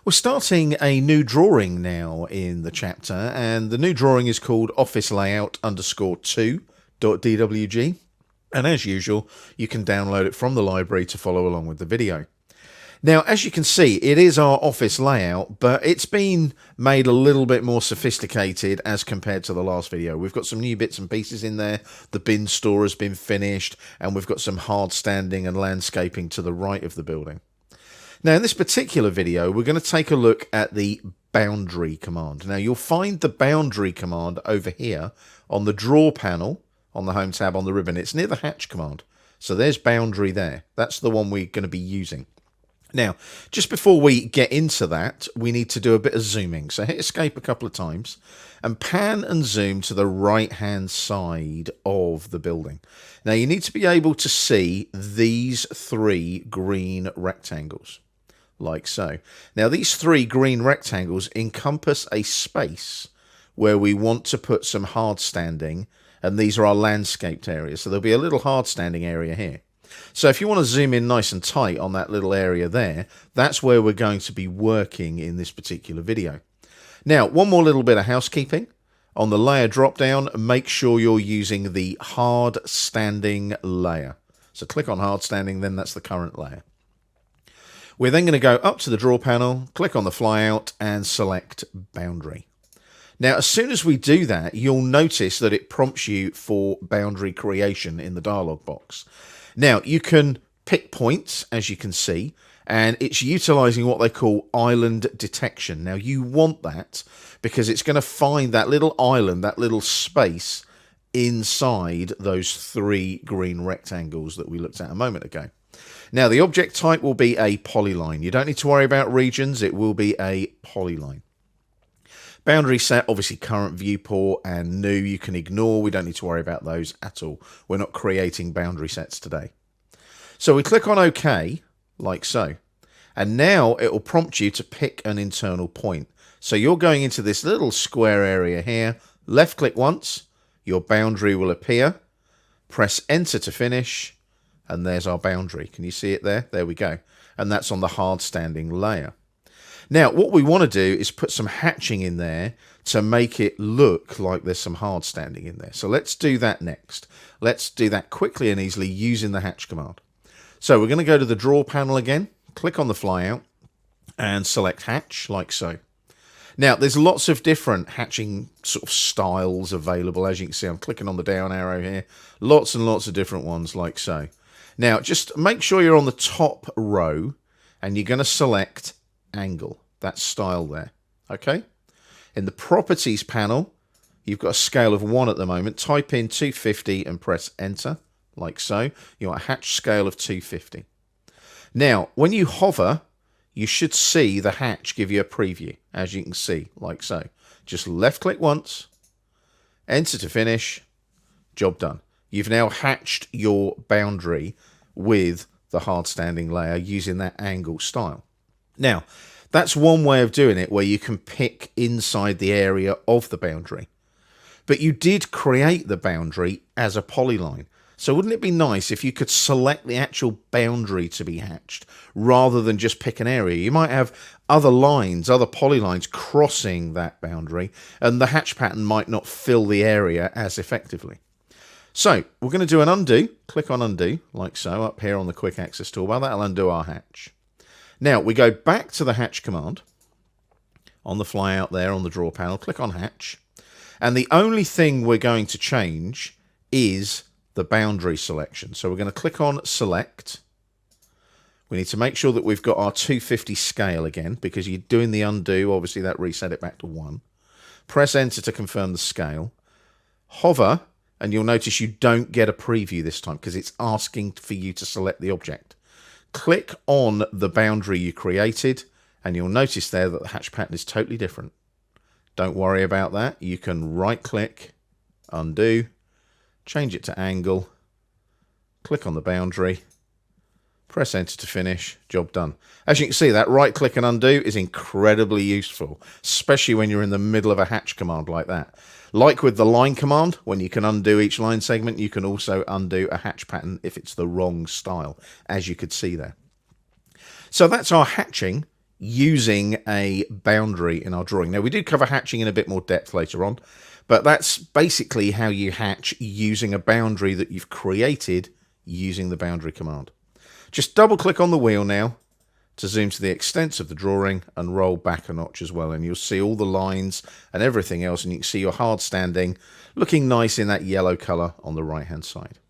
We're starting a new drawing now in the chapter, and the new drawing is called Office Layout _2.dwg. And as usual, you can download it from the library to follow along with the video. Now, as you can see, it is our office layout, but it's been made a little bit more sophisticated as compared to the last video. We've got some new bits and pieces in there. The bin store has been finished, and we've got some hard standing and landscaping to the right of the building. Now, in this particular video, we're going to take a look at the boundary command. Now, you'll find the boundary command over here on the draw panel on the home tab on the ribbon. It's near the hatch command. So there's boundary there. That's the one we're going to be using. Now, just before we get into that, we need to do a bit of zooming. So hit escape a couple of times and pan and zoom to the right-hand side of the building. Now, you need to be able to see these three green rectangles, like so. Now, these three green rectangles encompass a space where we want to put some hard standing, and these are our landscaped areas. So there'll be a little hard standing area here. So if you want to zoom in nice and tight on that little area there, that's where we're going to be working in this particular video. Now, one more little bit of housekeeping. On the layer drop down, make sure you're using the hard standing layer. So click on hard standing, then that's the current layer. We're then going to go up to the draw panel, click on the flyout and select boundary. Now, as soon as we do that, you'll notice that it prompts you for boundary creation in the dialog box. Now, you can pick points, as you can see, and it's utilizing what they call island detection. Now, you want that because it's going to find that little island, that little space inside those three green rectangles that we looked at a moment ago. Now, the object type will be a polyline. You don't need to worry about regions. It will be a polyline. Boundary set, obviously current viewport and new, you can ignore. We don't need to worry about those at all. We're not creating boundary sets today. So we click on OK, like so. And now it will prompt you to pick an internal point. So you're going into this little square area here. Left click once, your boundary will appear. Press enter to finish. And there's our boundary. Can you see it there? There we go. And that's on the hard standing layer. Now, what we want to do is put some hatching in there to make it look like there's some hard standing in there. So let's do that next. Let's do that quickly and easily using the hatch command. So we're going to go to the draw panel again, click on the flyout and select hatch like so. Now, there's lots of different hatching sort of styles available. As you can see, I'm clicking on the down arrow here. Lots and lots of different ones like so. Now, just make sure you're on the top row and you're going to select angle, that style there. Okay, in the properties panel you've got a scale of 1 at the moment. Type in 250 and press enter like so. You want a hatch scale of 250. Now when you hover, you should see the hatch give you a preview, as you can see, like so. Just left click once, enter to finish, job done. You've now hatched your boundary with the hard standing layer using that angle style. Now, that's one way of doing it, where you can pick inside the area of the boundary. But you did create the boundary as a polyline. So wouldn't it be nice if you could select the actual boundary to be hatched rather than just pick an area? You might have other lines, other polylines crossing that boundary, and the hatch pattern might not fill the area as effectively. So we're going to do an undo. Click on undo, like so, up here on the quick access toolbar. That'll undo our hatch. Now, we go back to the hatch command on the flyout there on the draw panel. Click on hatch. And the only thing we're going to change is the boundary selection. So we're going to click on select. We need to make sure that we've got our 250 scale again, because you're doing the undo. Obviously, that reset it back to 1. Press enter to confirm the scale. Hover, and you'll notice you don't get a preview this time because it's asking for you to select the object. Click on the boundary you created and you'll notice there that the hatch pattern is totally different. Don't worry about that. You can right click, undo, change it to angle, click on the boundary, press enter to finish, job done. As you can see, that right click and undo is incredibly useful, especially when you're in the middle of a hatch command like that. Like with the line command, when you can undo each line segment, you can also undo a hatch pattern if it's the wrong style, as you could see there. So that's our hatching using a boundary in our drawing. Now, we do cover hatching in a bit more depth later on, but that's basically how you hatch using a boundary that you've created using the boundary command. Just double click on the wheel now to zoom to the extents of the drawing and roll back a notch as well, and you'll see all the lines and everything else, and you can see your hard standing looking nice in that yellow color on the right hand side.